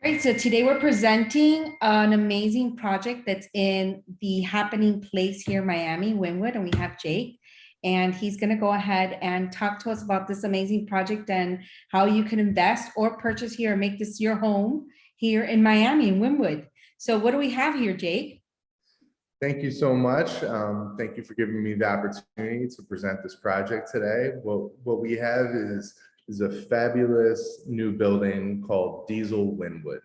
Great. So today we're presenting an amazing project that's in the happening place here in Miami, Wynwood, and we have Jake. And he's going to go ahead and talk to us about this amazing project and how you can invest or purchase here and make this your home here in Miami, in Wynwood. So what do we have here, Jake? Thank you so much. Thank you for giving me the opportunity to present this project today. What we have is a fabulous new building called Diesel Wynwood.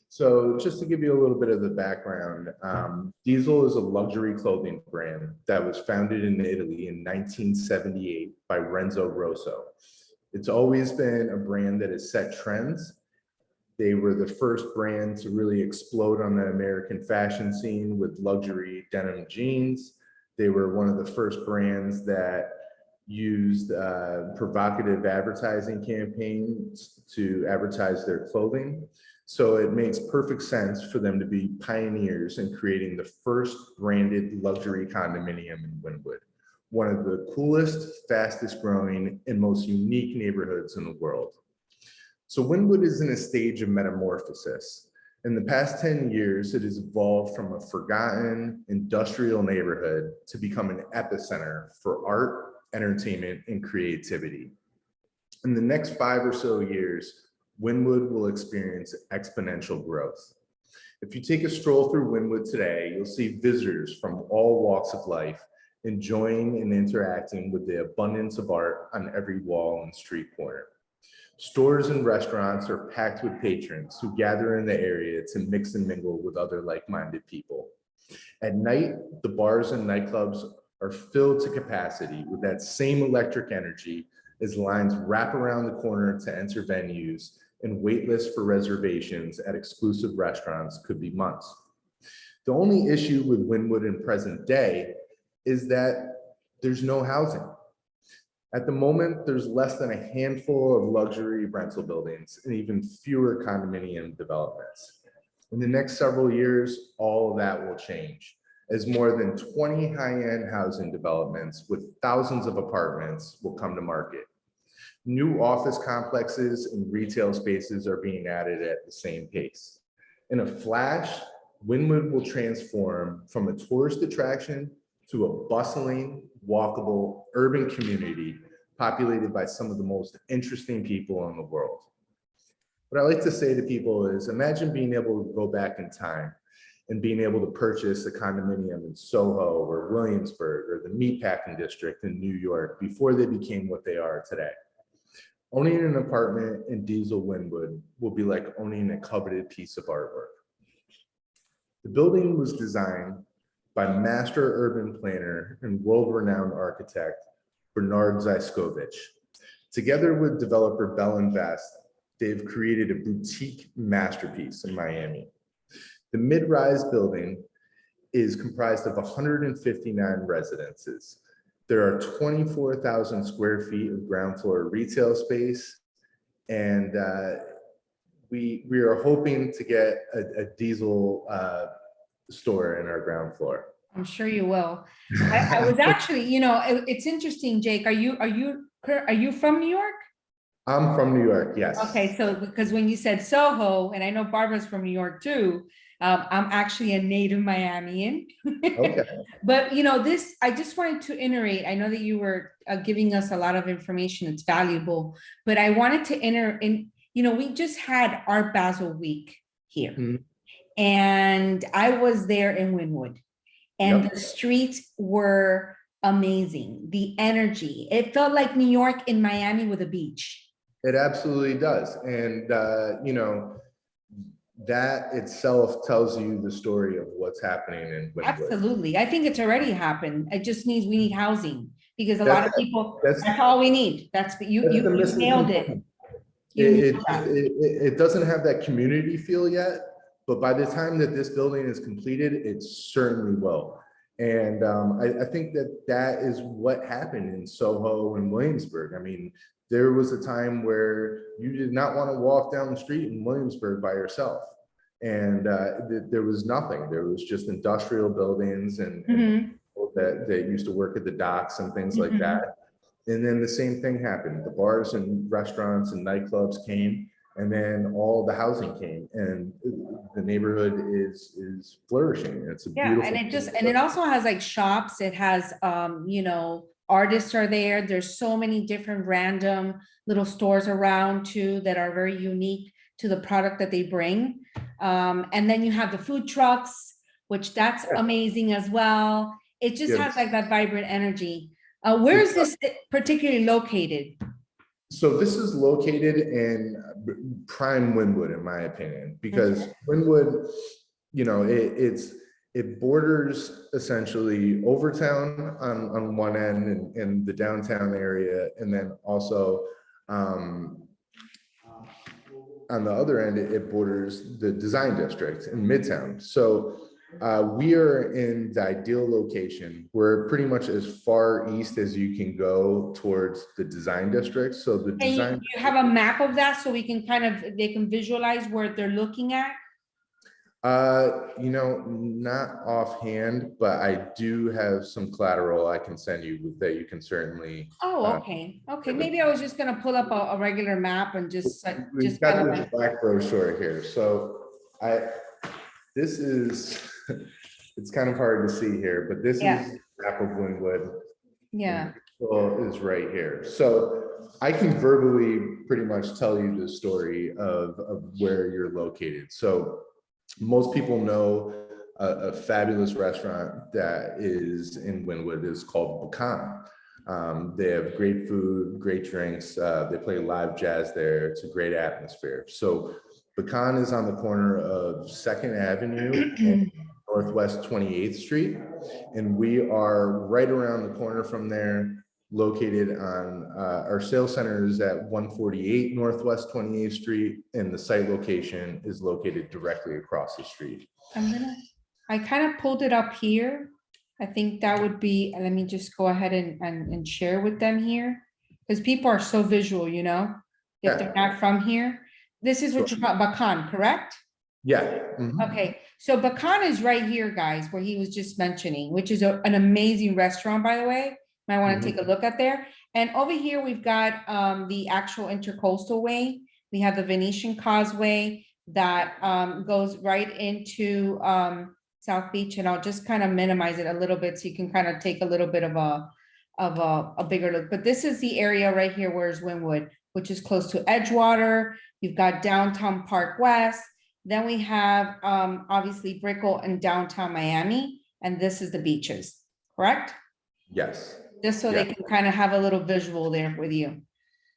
So just to give you a little bit of the background, Diesel is a luxury clothing brand that was founded in Italy in 1978 by Renzo Rosso. It's always been a brand that has set trends. They were the first brand to really explode on the American fashion scene with luxury denim jeans. They were one of the first brands that used provocative advertising campaigns to advertise their clothing. So it makes perfect sense for them to be pioneers in creating the first branded luxury condominium in Wynwood, one of the coolest, fastest growing, and most unique neighborhoods in the world. So Wynwood is in a stage of metamorphosis. In the past 10 years, it has evolved from a forgotten industrial neighborhood to become an epicenter for art, entertainment, and creativity. In the next 5 or so years, Wynwood will experience exponential growth. If you take a stroll through Wynwood today, you'll see visitors from all walks of life enjoying and interacting with the abundance of art on every wall and street corner. Stores and restaurants are packed with patrons who gather in the area to mix and mingle with other like-minded people. At night, the bars and nightclubs are filled to capacity with that same electric energy as lines wrap around the corner to enter venues, and wait lists for reservations at exclusive restaurants could be months. The only issue with Wynwood in present day is that there's no housing. At the moment, there's less than a handful of luxury rental buildings and even fewer condominium developments. In the next several years, all of that will change, as more than 20 high-end housing developments with thousands of apartments will come to market. New office complexes and retail spaces are being added at the same pace. In a flash, Wynwood will transform from a tourist attraction to a bustling, walkable, urban community populated by some of the most interesting people in the world. What I like to say to people is, imagine being able to go back in time and being able to purchase a condominium in Soho or Williamsburg or the Meatpacking District in New York before they became what they are today. Owning an apartment in Diesel Wynwood will be like owning a coveted piece of artwork. The building was designed by master urban planner and world-renowned architect Bernard Zyskovich. Together with developer Bell Invest, they've created a boutique masterpiece in Miami. The mid-rise building is comprised of 159 residences. There are 24,000 square feet of ground floor retail space, and we are hoping to get a Diesel store in our ground floor. I'm sure you will. I was actually, it's interesting, Jake. Are you from New York? I'm from New York, yes. Okay, so because when you said Soho, and I know Barbara's from New York too, I'm actually a native Miamian. Okay. But I just wanted to iterate. I know that you were giving us a lot of information. It's valuable, but I wanted to enter in. We just had Art Basel Week here, and I was there in Wynwood, and the streets were amazing. The energy. It felt like New York in Miami with a beach. It absolutely does. And, that itself tells you the story of what's happening in Wynwood. Absolutely. I think it's already happened. We need housing because a lot of people, that's all we need. You nailed it. It doesn't have that community feel yet, but by the time that this building is completed, it certainly will. And I think that is what happened in Soho and Williamsburg. I mean, there was a time where you did not want to walk down the street in Williamsburg by yourself. And there was nothing. There was just industrial buildings and people that used to work at the docks and things like that. And then the same thing happened. The bars and restaurants and nightclubs came, And then all the housing came, and the neighborhood is flourishing. It's a Yeah, beautiful. and it also has like shops, it has, you know, artists are there, there's so many different random little stores around too that are very unique to the product that they bring. And then you have the food trucks, which that's amazing as well. It just has Yes. like that vibrant energy. Where is this particularly located? So this is located in prime Wynwood, in my opinion, because Wynwood, you know, it borders essentially Overtown on one end and the downtown area, and then also on the other end, it borders the design district in Midtown. So we are in the ideal location. We're pretty much as far east as you can go towards the design district. So the design. You have a map of that so we can kind of, they can visualize where they're looking at? You know, not offhand, but I do have some collateral I can send you that you can certainly. Oh, okay, okay, maybe I was just gonna pull up a regular map and just We've got this black brochure here, so this is, it's kind of hard to see here, but this is the map of Wynwood. Yeah. Is right here. So I can verbally pretty much tell you the story of where you're located. So most people know a fabulous restaurant that is in Wynwood is called Bacan. They have great food, great drinks. They play live jazz there. It's a great atmosphere. So Bacan is on the corner of 2nd Avenue and Northwest 28th Street. And we are right around the corner from there, located on our sales center is at 148 Northwest 28th Street, and the site location is located directly across the street. I kind of pulled it up here. I think that would be, let me just go ahead and share with them here, because people are so visual, you know, if they're not from here. This is what you call Bacan, correct? Yeah. Okay, so Bacan is right here, guys, where he was just mentioning, which is an amazing restaurant, by the way. Might want to take a look at there. And over here, we've got the actual intercoastal way. We have the Venetian Causeway that goes right into South Beach, and I'll just kind of minimize it a little bit so you can kind of take a little bit of a bigger look. But this is the area right here, where's Wynwood, which is close to Edgewater. You've got downtown Park West. Then we have obviously Brickell and downtown Miami, and this is the beaches, correct? Yes. Just so they can kind of have a little visual there with you.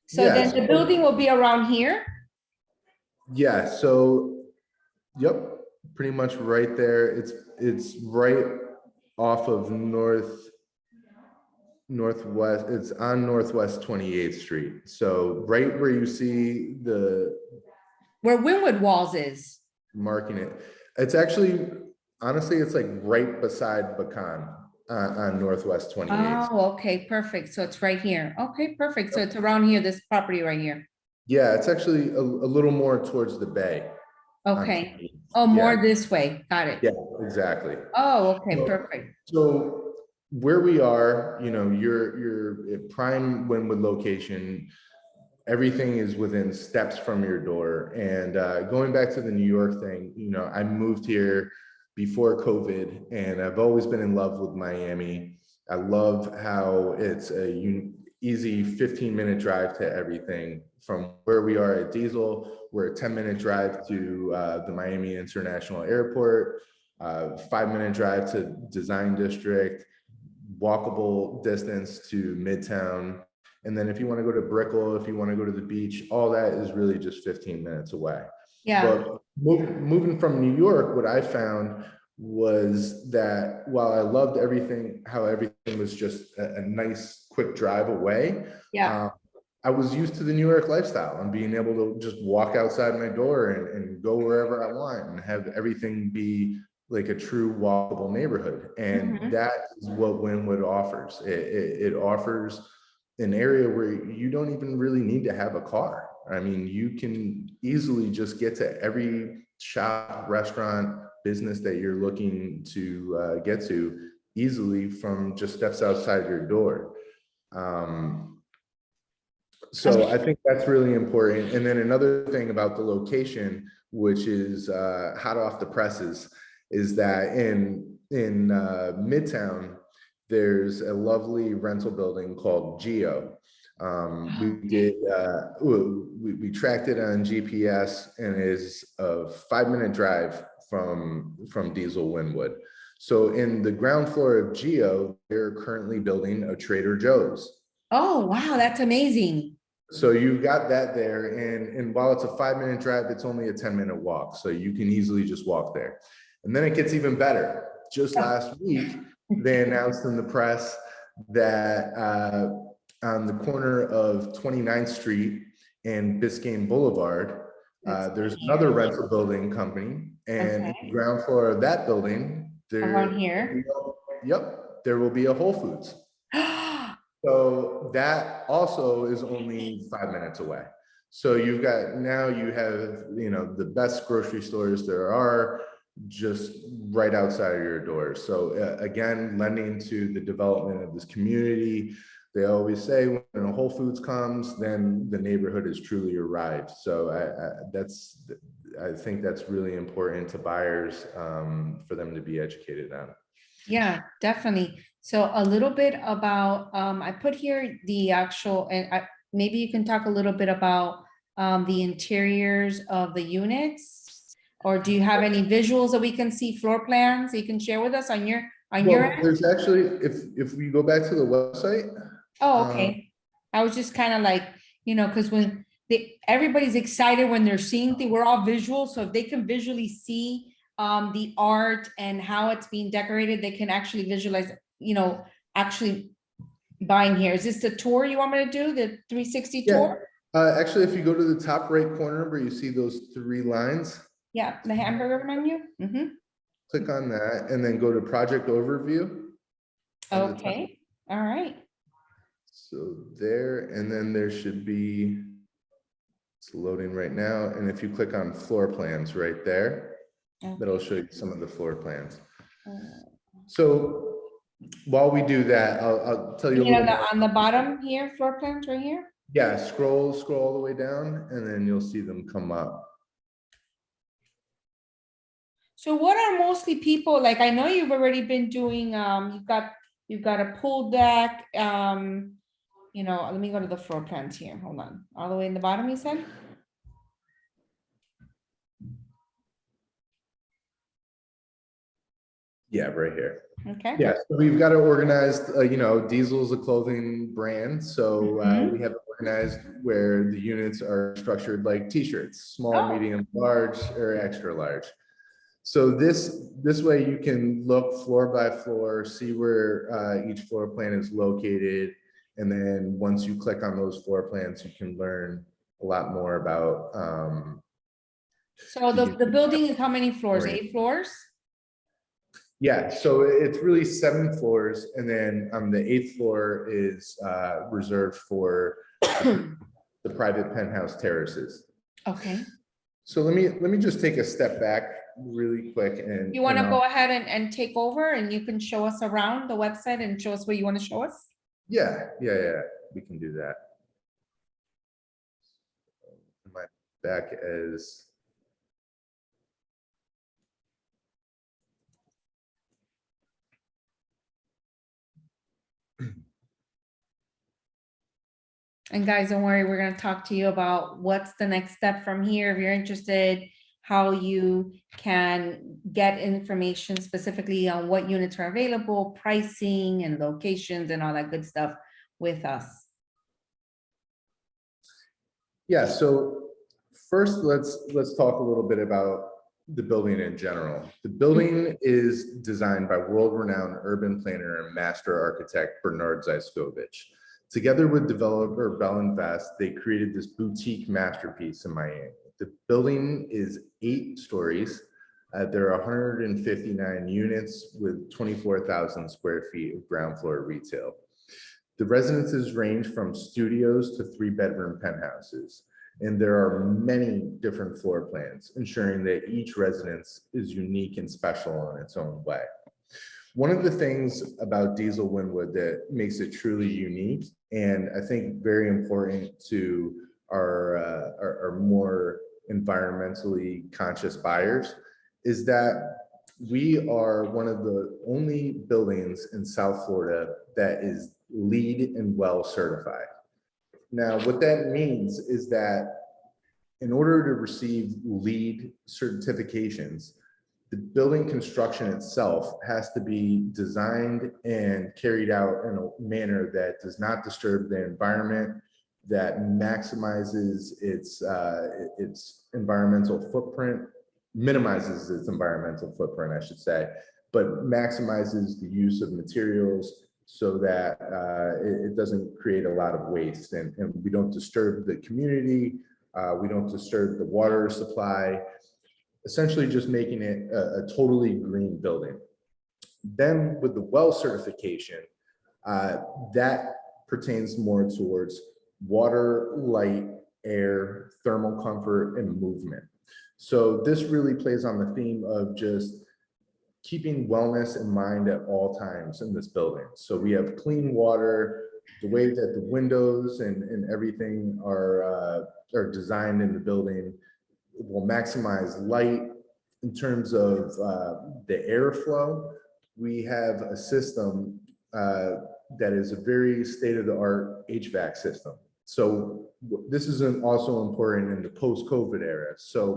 So then the building will be around here? Yeah, so, yep, pretty much right there. It's right off of Northwest, it's on Northwest 28th Street. So right where you see where Wynwood Walls is. Marking it. It's actually, honestly, it's like right beside Bacan on Northwest 28th. Oh, okay, perfect. So it's right here. Okay, perfect. So it's around here, this property right here. Yeah, it's actually a little more towards the bay. Okay. Oh, more this way. Got it. Yeah, exactly. Oh, okay, perfect. So where we are, you know, you're at prime Wynwood location. Everything is within steps from your door. And going back to the New York thing, you know, I moved here before COVID, and I've always been in love with Miami. I love how it's a easy 15-minute drive to everything. From where we are at Diesel, we're a 10-minute drive to the Miami International Airport, 5-minute drive to Design District, walkable distance to Midtown. And then if you want to go to Brickell, if you want to go to the beach, all that is really just 15 minutes away. Yeah. But moving from New York, what I found was that while I loved everything, how everything was just a nice quick drive away. Yeah. I was used to the New York lifestyle and being able to just walk outside my door and go wherever I want and have everything be like a true walkable neighborhood. And that is what Wynwood offers. It offers an area where you don't even really need to have a car. I mean, you can easily just get to every shop, restaurant, business that you're looking to get to easily from just steps outside your door. So I think that's really important. And then another thing about the location, which is hot off the presses, is that in Midtown, there's a lovely rental building called Geo. We tracked it on GPS, and it is a 5-minute drive from Diesel Wynwood. So in the ground floor of Geo, they're currently building a Trader Joe's. Oh, wow, that's amazing. So you've got that there, and while it's a 5-minute drive, it's only a 10-minute walk, so you can easily just walk there. And then it gets even better. Just last week, they announced in the press that on the corner of 29th Street and Biscayne Boulevard, there's another rental building company, and the ground floor of that building, around here. There will be a Whole Foods. So that also is only 5 minutes away. So you have, the best grocery stores there are just right outside of your doors. So again, lending to the development of this community. They always say when a Whole Foods comes, then the neighborhood is truly arrived. So I think that's really important to buyers for them to be educated on. Yeah, definitely. So a little bit about, I put here the actual, and maybe you can talk a little bit about the interiors of the units, or do you have any visuals that we can see, floor plans that you can share with us on your end? There's actually, if we go back to the website. Oh, okay. I was just kind of like, because when everybody's excited when they're seeing things, we're all visual. So if they can visually see the art and how it's being decorated, they can actually visualize, actually buying here. Is this the tour you want me to do, the 360 tour? Actually, if you go to the top right corner where you see those 3 lines. Yeah, the hamburger menu. Click on that and then go to project overview. Okay, all right. So there, and then there should be, it's loading right now. And if you click on floor plans right there, that'll show you some of the floor plans. So while we do that, I'll tell you a little more. On the bottom here, floor plans right here. Yeah, scroll all the way down, and then you'll see them come up. So what are mostly people like? I know you've already been doing. You've got a pool deck. Let me go to the floor plans here. Hold on, all the way in the bottom. You said. Yeah, right here. Okay. Yeah, so we've got it organized. Diesel's a clothing brand, so we have it organized where the units are structured like T-shirts, small, medium, large, or extra large. So this way you can look floor by floor, see where each floor plan is located, and then once you click on those floor plans, you can learn a lot more about. So the building is how many floors? 8 floors. Yeah, so it's really 7 floors, and then the 8th floor is reserved for the private penthouse terraces. Okay. So let me just take a step back really quick, and you want to go ahead and take over, and you can show us around the website and show us what you want to show us. Yeah, we can do that. My back is. And guys, don't worry, we're going to talk to you about what's the next step from here. If you're interested, how you can get information specifically on what units are available, pricing and locations and all that good stuff with us. Yeah, so first let's talk a little bit about the building in general. The building is designed by world-renowned urban planner and master architect Bernard Zyskovich. Together with developer Bell Invest, they created this boutique masterpiece in Miami. The building is 8 stories. There are 159 units with 24,000 square feet of ground floor retail. The residences range from studios to 3-bedroom penthouses, and there are many different floor plans, ensuring that each residence is unique and special in its own way. One of the things about Diesel Wynwood that makes it truly unique, and I think very important to our more environmentally conscious buyers, is that we are one of the only buildings in South Florida that is LEED and WELL certified. Now, what that means is that in order to receive LEED certifications, the building construction itself has to be designed and carried out in a manner that does not disturb the environment, that maximizes its environmental footprint, minimizes its environmental footprint, I should say, but maximizes the use of materials so that it doesn't create a lot of waste, and we don't disturb the community, we don't disturb the water supply, essentially just making it a totally green building. Then with the WELL certification, that pertains more towards water, light, air, thermal comfort, and movement. So this really plays on the theme of just keeping wellness in mind at all times in this building. So we have clean water, the way that the windows and everything are designed in the building will maximize light. In terms of the airflow, we have a system that is a very state-of-the-art HVAC system. So this is also important in the post-COVID era. So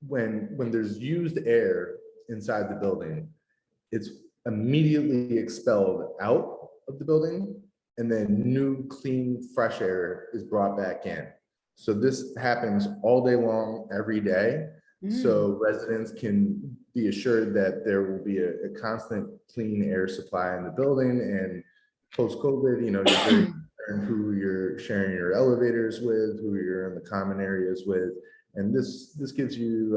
when there's used air inside the building, it's immediately expelled out of the building, and then new, clean, fresh air is brought back in. So this happens all day long, every day. So residents can be assured that there will be a constant clean air supply in the building. And post-COVID, you know, you're very concerned who you're sharing your elevators with, who you're in the common areas with. And this gives you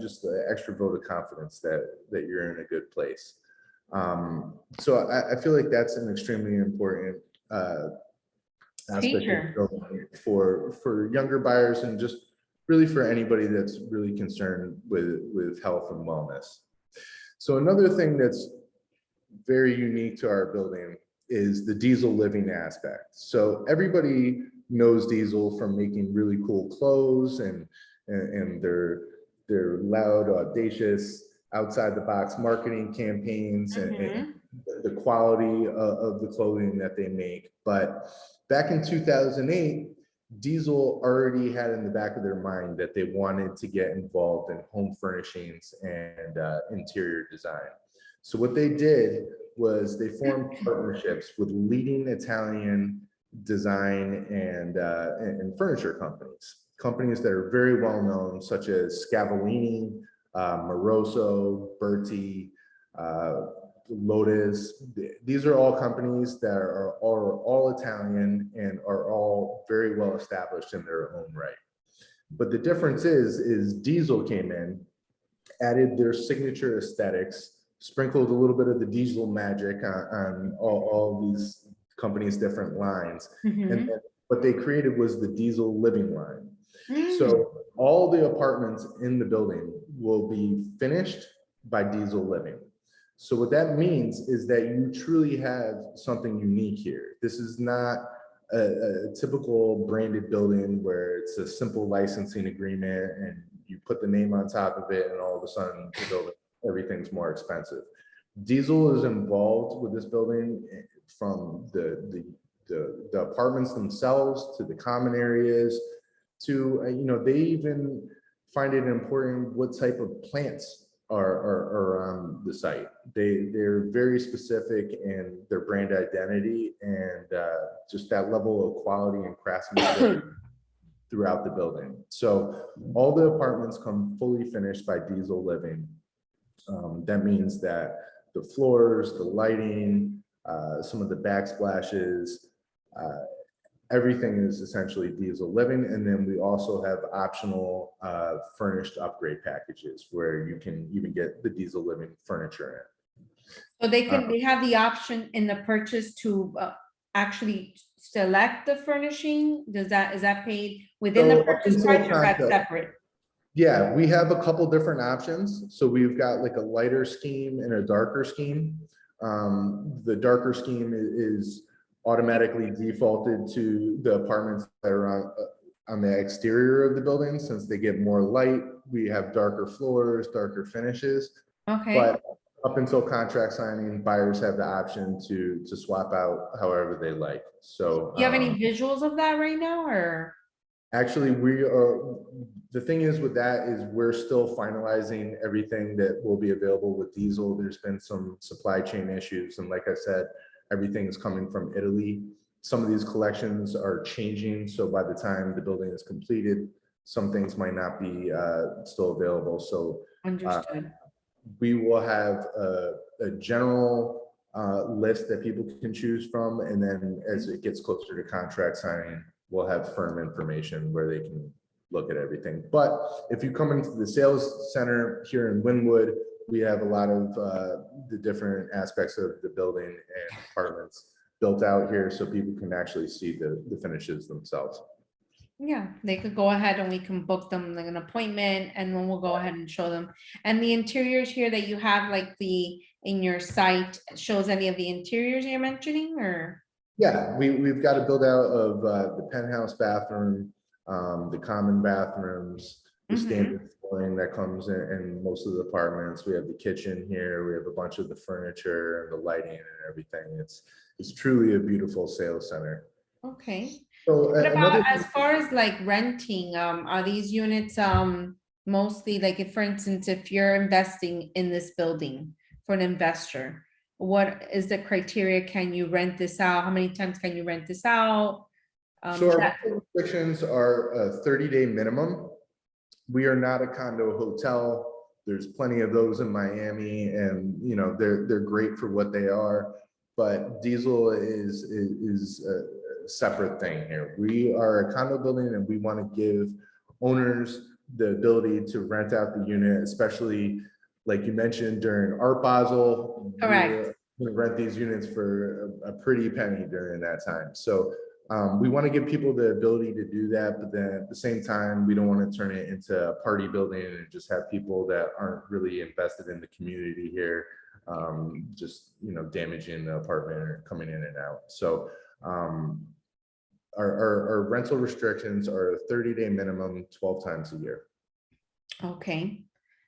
just the extra vote of confidence that you're in a good place. So I feel like that's an extremely important aspect for younger buyers, and just really for anybody that's really concerned with health and wellness. So another thing that's very unique to our building is the Diesel living aspect. So everybody knows Diesel from making really cool clothes and their loud, audacious, outside the box marketing campaigns and the quality of the clothing that they make. But back in 2008, Diesel already had in the back of their mind that they wanted to get involved in home furnishings and interior design. So what they did was they formed partnerships with leading Italian design and furniture companies that are very well known, such as Scavallini, Moroso, Berti, Lotus. These are all companies that are all Italian and are all very well established in their own right. But the difference is Diesel came in, added their signature aesthetics, sprinkled a little bit of the Diesel magic on all these companies' different lines. And then what they created was the Diesel living line. So all the apartments in the building will be finished by Diesel living. So what that means is that you truly have something unique here. This is not a typical branded building where it's a simple licensing agreement and you put the name on top of it and all of a sudden the building, everything's more expensive. Diesel is involved with this building from the apartments themselves to the common areas to, you know, they even find it important what type of plants are on the site. They're very specific in their brand identity and just that level of quality and craftsmanship throughout the building. So all the apartments come fully finished by Diesel living. That means that the floors, the lighting, some of the backsplashes, everything is essentially Diesel living. And then we also have optional furnished upgrade packages where you can even get the Diesel living furniture in. So they have the option in the purchase to actually select the furnishing. Is that paid within the purchase price, or is that separate? Yeah, we have a couple different options. So we've got like a lighter scheme and a darker scheme. The darker scheme is automatically defaulted to the apartments that are on the exterior of the building. Since they get more light, we have darker floors, darker finishes. Okay. But up until contract signing, buyers have the option to swap out however they like. So Do you have any visuals of that right now, or? actually, the thing is with that is we're still finalizing everything that will be available with diesel. There's been some supply chain issues. And like I said, everything is coming from Italy. Some of these collections are changing. So by the time the building is completed, some things might not be still available. So Understood. we will have a general list that people can choose from. And then as it gets closer to contract signing, we'll have firm information where they can look at everything. But if you come into the sales center here in Wynwood, we have a lot of the different aspects of the building and apartments built out here so people can actually see the finishes themselves. Yeah, they could go ahead and we can book them like an appointment and then we'll go ahead and show them. And the interiors here that you have like in your site shows any of the interiors you're mentioning, or? Yeah, we've got a build out of the penthouse bathroom, the common bathrooms, the standard flooring that comes in most of the apartments. We have the kitchen here. We have a bunch of the furniture and the lighting and everything. It's truly a beautiful sales center. Okay. So What another about as far as like renting, are these units mostly like if, for instance, if you're investing in this building for an investor, what is the criteria? Can you rent this out? How many times can you rent this out? So our restrictions are a 30-day minimum. We are not a condo hotel. There's plenty of those in Miami, and you know they're great for what they are. But diesel is a separate thing here. We are a condo building, and we want to give owners the ability to rent out the unit, especially like you mentioned during Art Basel. Correct. We're going to rent these units for a pretty penny during that time. So we want to give people the ability to do that, but then at the same time, we don't want to turn it into a party building and just have people that aren't really invested in the community here, just damaging the apartment or coming in and out. So our rental restrictions are a 30-day minimum, 12 times a year. Okay,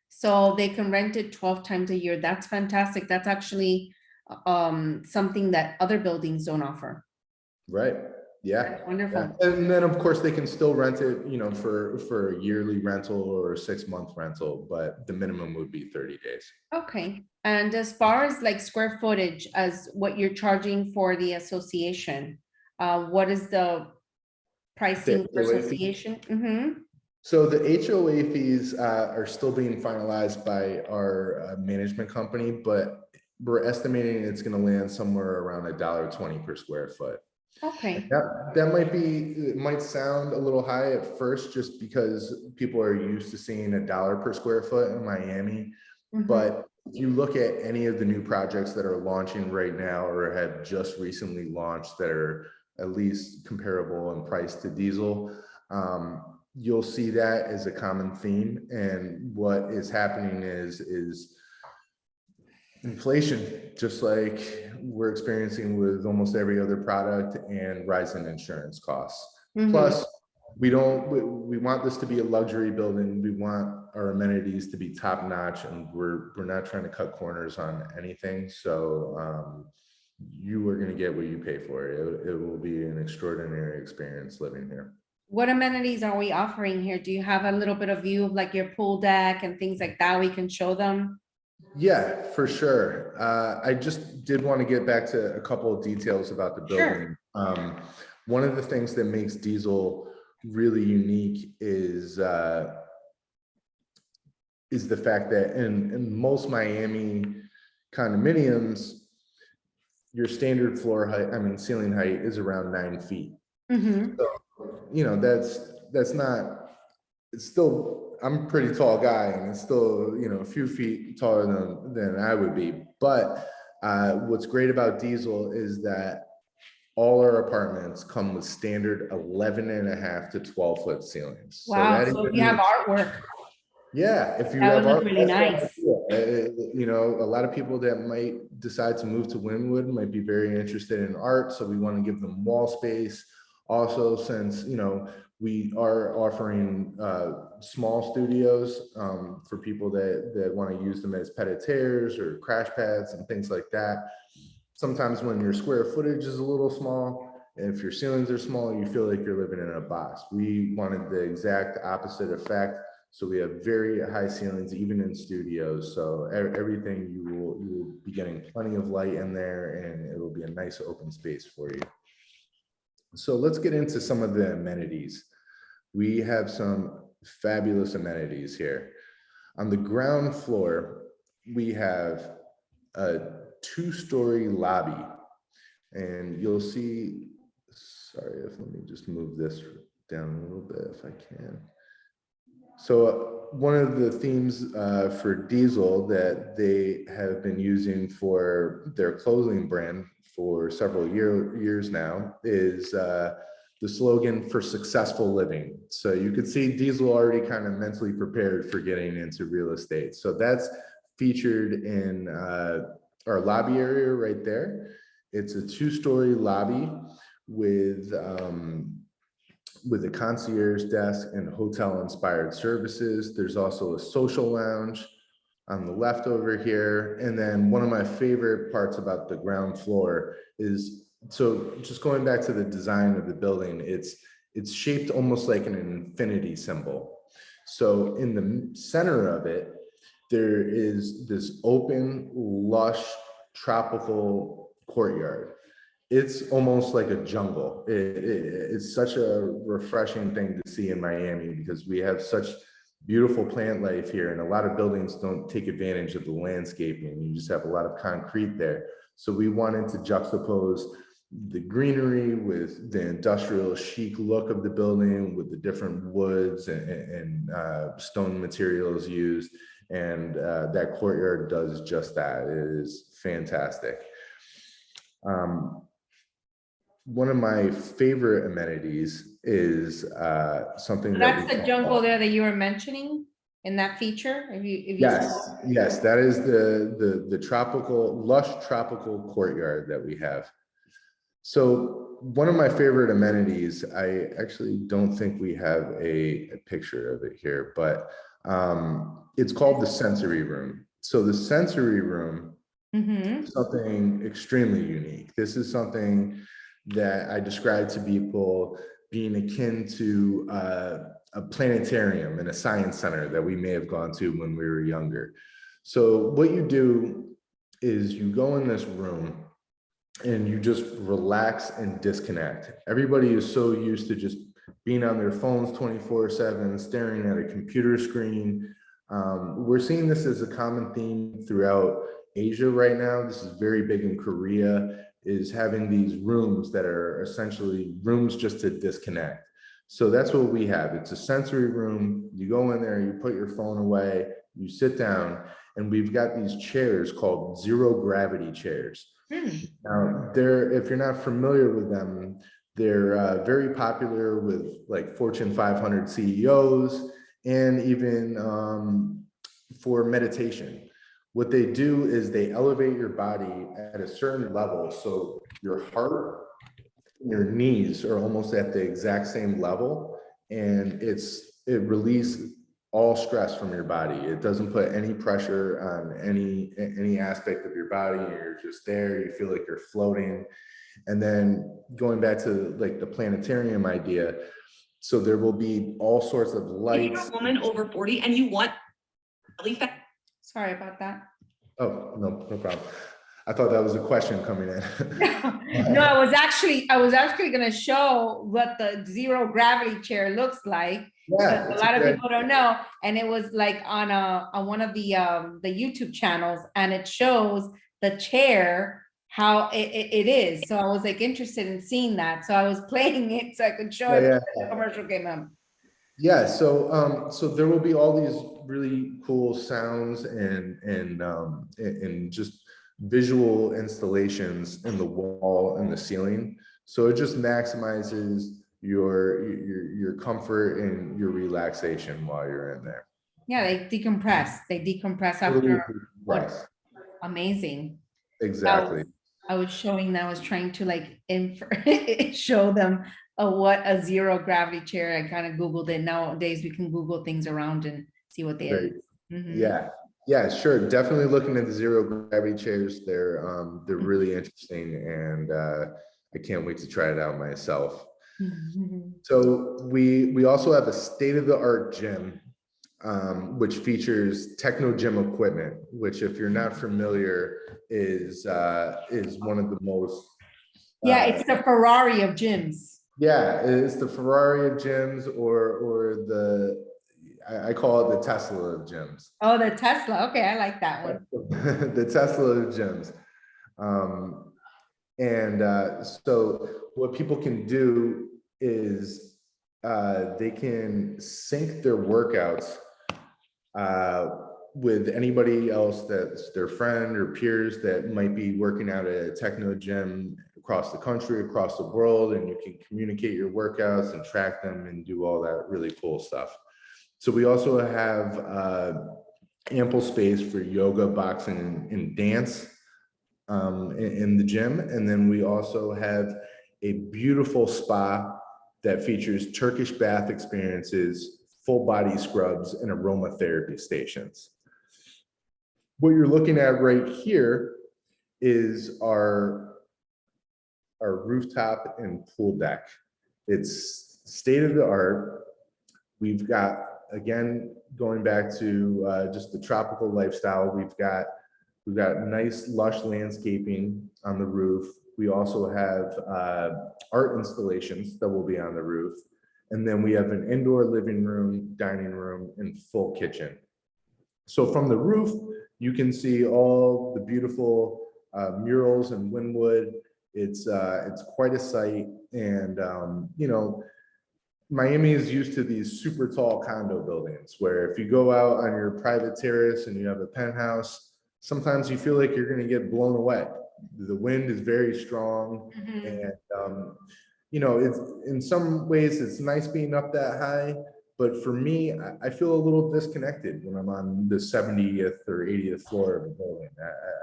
so they can rent it 12 times a year. That's fantastic. That's actually something that other buildings don't offer. Right. Yeah. That's wonderful. Yeah. And then of course they can still rent it, for a yearly rental or a 6-month rental, but the minimum would be 30 days. Okay. And as far as like square footage, as what you're charging for the association, what is the pricing for association? So the HOA fees are still being finalized by our management company, but we're estimating it's going to land somewhere around $1.20 per square foot. Okay. It might sound a little high at first just because people are used to seeing $1 per square foot in Miami. But if you look at any of the new projects that are launching right now or have just recently launched that are at least comparable in price to diesel, you'll see that as a common theme. And what is happening is inflation, just like we're experiencing with almost every other product, and rising insurance costs. Plus, we want this to be a luxury building. We want our amenities to be top notch, and we're not trying to cut corners on anything. So you are going to get what you pay for. It will be an extraordinary experience living here. What amenities are we offering here? Do you have a little bit of view of like your pool deck and things like that we can show them? Yeah, for sure. I just did want to get back to a couple of details about the building. Sure. One of the things that makes diesel really unique is the fact that in most Miami condominiums, your standard floor height, ceiling height is around 9 feet. So, that's not, it's still, I'm a pretty tall guy, and it's still, a few feet taller than I would be. But what's great about diesel is that all our apartments come with standard 11.5 to 12 foot ceilings. Wow, so you have artwork. Yeah, if you That would have look art, really that's the nice. idea. You know, a lot of people that might decide to move to Wynwood might be very interested in art, so we want to give them wall space. Also, since, you know, we are offering small studios for people that want to use them as pet-a-terres or crash pads and things like that. Sometimes when your square footage is a little small, and if your ceilings are small, you feel like you're living in a box. We wanted the exact opposite effect. So we have very high ceilings, even in studios. So everything you will be getting plenty of light in there, and it'll be a nice open space for you. So let's get into some of the amenities. We have some fabulous amenities here. On the ground floor, we have a 2-story lobby, and you'll see, sorry, let me just move this down a little bit if I can. So one of the themes for Diesel that they have been using for their clothing brand for several years now is the slogan for successful living. So you could see Diesel already kind of mentally prepared for getting into real estate. So that's featured in our lobby area right there. It's a 2-story lobby with a concierge desk and hotel inspired services. There's also a social lounge on the left over here. And then one of my favorite parts about the ground floor is, so just going back to the design of the building, it's shaped almost like an infinity symbol. So in the center of it, there is this open, lush, tropical courtyard. It's almost like a jungle. It's such a refreshing thing to see in Miami because we have such beautiful plant life here, and a lot of buildings don't take advantage of the landscaping. You just have a lot of concrete there. So we wanted to juxtapose the greenery with the industrial chic look of the building, with the different woods and stone materials used. And that courtyard does just that. It is fantastic. One of my favorite amenities is something That's that the jungle there that you were mentioning in that feature. If you yes, that is the tropical, lush tropical courtyard that we have. So one of my favorite amenities, I actually don't think we have a picture of it here, but it's called the sensory room. So the sensory room, something extremely unique. This is something that I describe to people being akin to a planetarium and a science center that we may have gone to when we were younger. So what you do is you go in this room and you just relax and disconnect. Everybody is so used to just being on their phones 24/7, staring at a computer screen. We're seeing this as a common theme throughout Asia right now. This is very big in Korea, is having these rooms that are essentially rooms just to disconnect. So that's what we have. It's a sensory room. You go in there, you put your phone away, you sit down, and we've got these chairs called zero gravity chairs. Now, if you're not familiar with them, they're very popular with like Fortune 500 CEOs and even for meditation. What they do is they elevate your body at a certain level. So your heart, your knees are almost at the exact same level, and it releases all stress from your body. It doesn't put any pressure on any aspect of your body. You're just there. You feel like you're floating. And then going back to like the planetarium idea, so there will be all sorts of lights. If you're a woman over 40 and you want belly fat. Sorry about that. Oh, no problem. I thought that was a question coming in. No, I was actually going to show what the zero gravity chair looks like. Yeah, a lot of people don't know, and it was like on one of the YouTube channels, and it shows the chair how it is. So I was like interested in seeing that. So I was playing it so I could show it. The commercial came up. Yeah, so there will be all these really cool sounds and just visual installations in the wall and the ceiling. So it just maximizes your comfort and your relaxation while you're in there. Yeah, they decompress. They decompress Totally after what decompress. amazing. Exactly. I was showing them, I was trying to like show them what a zero gravity chair. I kind of Googled it. Nowadays we can Google things around and see what they Very, is. Mhm. yeah, yeah, sure. Definitely looking at the zero gravity chairs. They're really interesting, and I can't wait to try it out myself. Mhm. So we also have a state-of-the-art gym, which features techno gym equipment, which, if you're not familiar, is one of the most Yeah, it's the Ferrari of gyms. yeah, it's the Ferrari of gyms, or the I call it the Tesla of gyms. Oh, the Tesla. Okay, I like that one. The Tesla of gyms. So what people can do is they can sync their workouts with anybody else that's their friend or peers that might be working out at a techno gym across the country, across the world, and you can communicate your workouts and track them and do all that really cool stuff. So we also have ample space for yoga, boxing, and dance in the gym. And then we also have a beautiful spa that features Turkish bath experiences, full body scrubs, and aromatherapy stations. What you're looking at right here is our rooftop and pool deck. It's state of the art. We've got, again, going back to just the tropical lifestyle, we've got nice lush landscaping on the roof. We also have art installations that will be on the roof. And then we have an indoor living room, dining room, and full kitchen. So from the roof, you can see all the beautiful murals in Wynwood. It's quite a sight. And, you know, Miami is used to these super tall condo buildings where if you go out on your private terrace and you have a penthouse, sometimes you feel like you're going to get blown away. The wind is very strong. Mhm. And, you know, it's in some ways it's nice being up that high. But for me, I feel a little disconnected when I'm on the 70th or 80th floor of a building.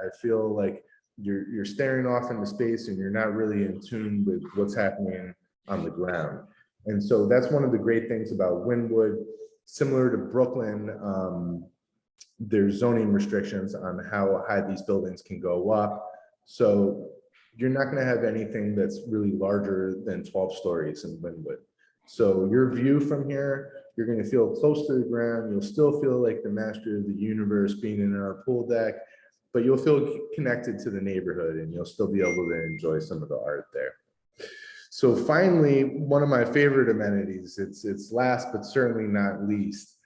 I feel like you're staring off into space and you're not really in tune with what's happening on the ground. And so that's one of the great things about Wynwood. Similar to Brooklyn, there's zoning restrictions on how high these buildings can go up. So you're not going to have anything that's really larger than 12 stories in Wynwood. So your view from here, you're going to feel close to the ground. You'll still feel like the master of the universe being in our pool deck, but you'll feel connected to the neighborhood and you'll still be able to enjoy some of the art there. So finally, one of my favorite amenities, it's last but certainly not least,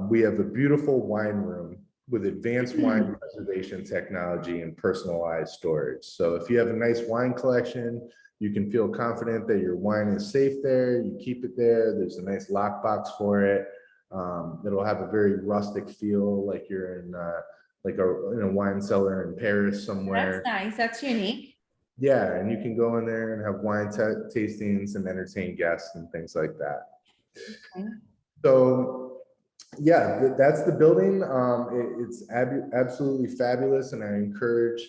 we have a beautiful wine room with advanced wine preservation technology and personalized storage. So if you have a nice wine collection, you can feel confident that your wine is safe there, you keep it there, there's a nice lockbox for it. It'll have a very rustic feel, like you're in a wine cellar in Paris somewhere. That's nice. That's unique. Yeah, and you can go in there and have wine tastings and entertain guests and things like that. Okay. So, yeah, that's the building. It's absolutely fabulous, and I encourage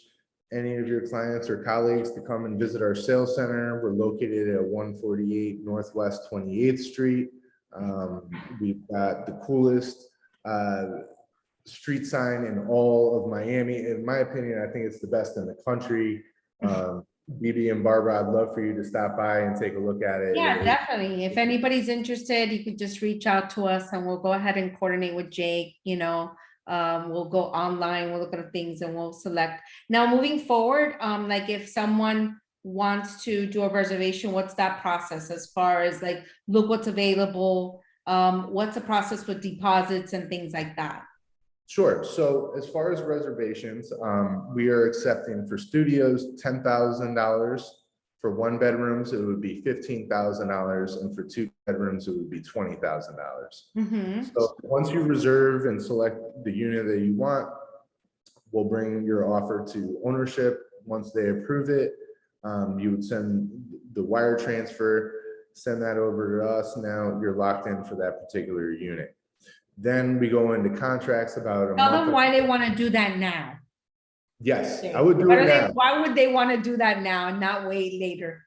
any of your clients or colleagues to come and visit our sales center. We're located at 148 Northwest 28th Street. We've got the coolest street sign in all of Miami. In my opinion, I think it's the best in the country. BB and Barbara, I'd love for you to stop by and take a look at it. Yeah, definitely. If anybody's interested, you could just reach out to us and we'll go ahead and coordinate with Jake, you know. We'll go online, we'll look at things and we'll select. Now, moving forward, like if someone wants to do a reservation, what's that process as far as like, look what's available? What's the process with deposits and things like that? Sure. So as far as reservations, we are accepting for studios $10,000. For one bedrooms, it would be $15,000, and for two bedrooms, it would be $20,000. So once you reserve and select the unit that you want, we'll bring your offer to ownership. Once they approve it, you would send the wire transfer, send that over to us. Now you're locked in for that particular unit. Then we go into contracts about a Tell month. them why they want to do that now. Yes, I would do Why it do they- now. why would they want to do that now and not wait later?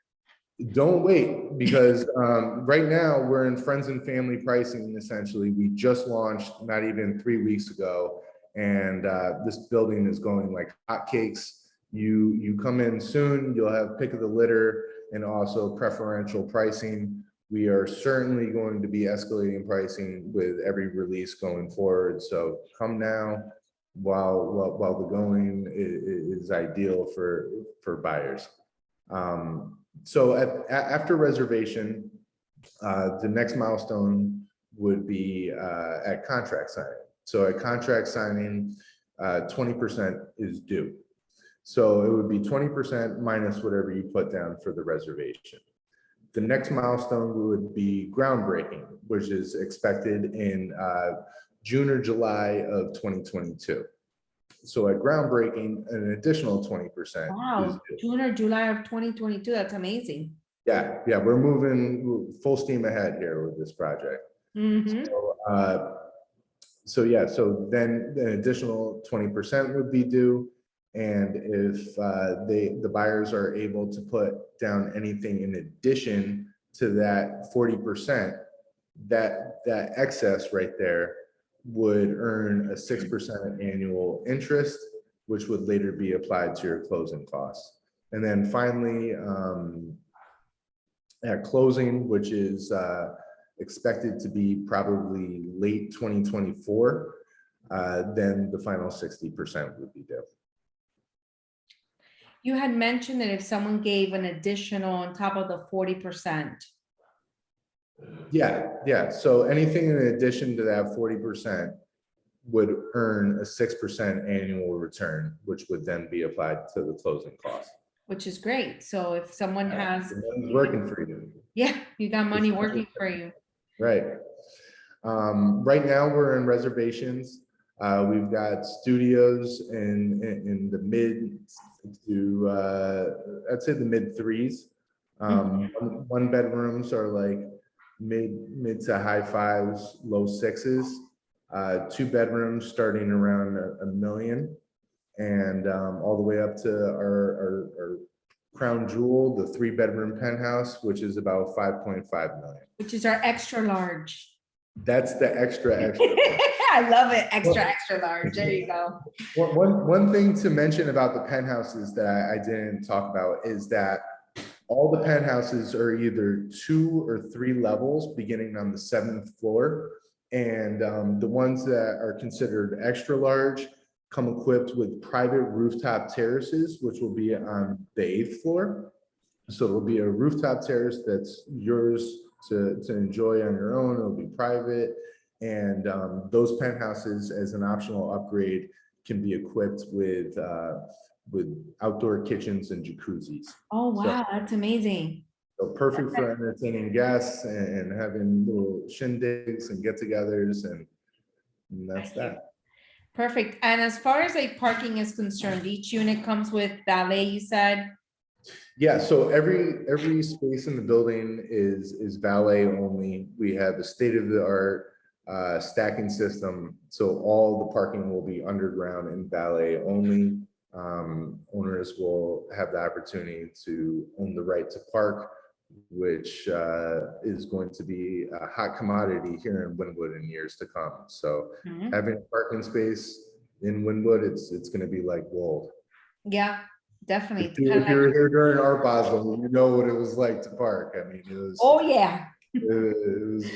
Don't wait, because right now we're in friends and family pricing. Essentially, we just launched not even 3 weeks ago, and this building is going like hotcakes. You come in soon, you'll have pick of the litter and also preferential pricing. We are certainly going to be escalating pricing with every release going forward. So come now while the going is ideal for buyers. So after reservation, the next milestone would be at contract signing. So at contract signing, 20% is due. So it would be 20% minus whatever you put down for the reservation. The next milestone would be groundbreaking, which is expected in June or July of 2022. So at groundbreaking, an additional 20% is Wow, due. June or July of 2022, that's amazing. Yeah, we're moving full steam ahead here with this project. Mhm. So then an additional 20% would be due. And if the buyers are able to put down anything in addition to that 40%, that excess right there would earn a 6% annual interest, which would later be applied to your closing costs. And then finally, at closing, which is expected to be probably late 2024, then the final 60% would be due. You had mentioned that if someone gave an additional on top of the 40%. Yeah. So anything in addition to that 40% would earn a 6% annual return, which would then be applied to the closing cost. Which is great. So if someone has, The money's working for you. yeah, you got money working for you. Right. Right now we're in reservations. We've got studios in the mid to I'd say the mid threes. One bedrooms are like mid to high fives, low sixes. 2 bedrooms starting around $1 million, and all the way up to our crown jewel, the 3-bedroom penthouse, which is about 5.5 million. Which is our extra large. That's the extra. I love it. Extra large. There you go. One thing to mention about the penthouses that I didn't talk about is that all the penthouses are either 2 or 3 levels beginning on the 7th floor. And the ones that are considered extra large come equipped with private rooftop terraces, which will be on the 8th floor. So it'll be a rooftop terrace that's yours to enjoy on your own. It'll be private. And those penthouses, as an optional upgrade, can be equipped with outdoor kitchens and jacuzzis. Oh, wow. That's amazing. So perfect for entertaining guests and having little shindigs and get-togethers, and that's that. Perfect. And as far as like parking is concerned, each unit comes with valet, you said? Yeah, so every space in the building is valet only. We have a state-of-the-art stacking system, so all the parking will be underground and valet only. Owners will have the opportunity to own the right to park, which is going to be a hot commodity here in Wynwood in years to come. So having a parking space in Wynwood, it's going to be like gold. Yeah, definitely. If you were here during Art Basel, you know what it was like to park. I mean, it was. Oh, yeah. It was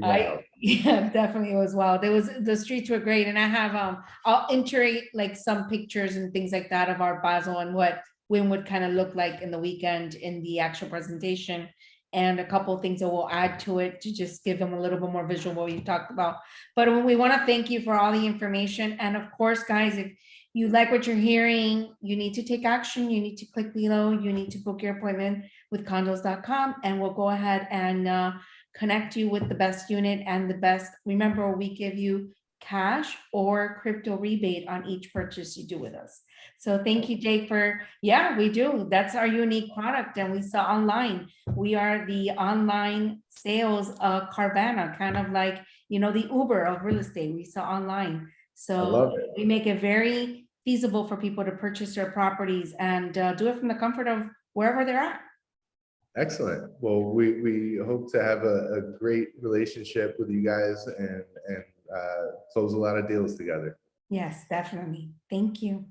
wild. Yeah, definitely it was wild. The streets were great, and I have I'll integrate like some pictures and things like that of Art Basel and what Wynwood kind of looked like in the weekend in the actual presentation, and a couple of things that we'll add to it to just give them a little bit more visual what you talked about. But we want to thank you for all the information, and of course, guys, if you like what you're hearing, you need to take action. You need to click below. You need to book your appointment with condos.com, and we'll go ahead and connect you with the best unit and the best. Remember, we give you cash or crypto rebate on each purchase you do with us. So thank you, Jake, for, yeah, we do. That's our unique product. And we saw online, we are the online sales of Carvana, kind of like, you know, the Uber of real estate. We saw online. So love it. we make it very feasible for people to purchase their properties and do it from the comfort of wherever they're at. Excellent. Well, we hope to have a great relationship with you guys and close a lot of deals together. Yes, definitely. Thank you.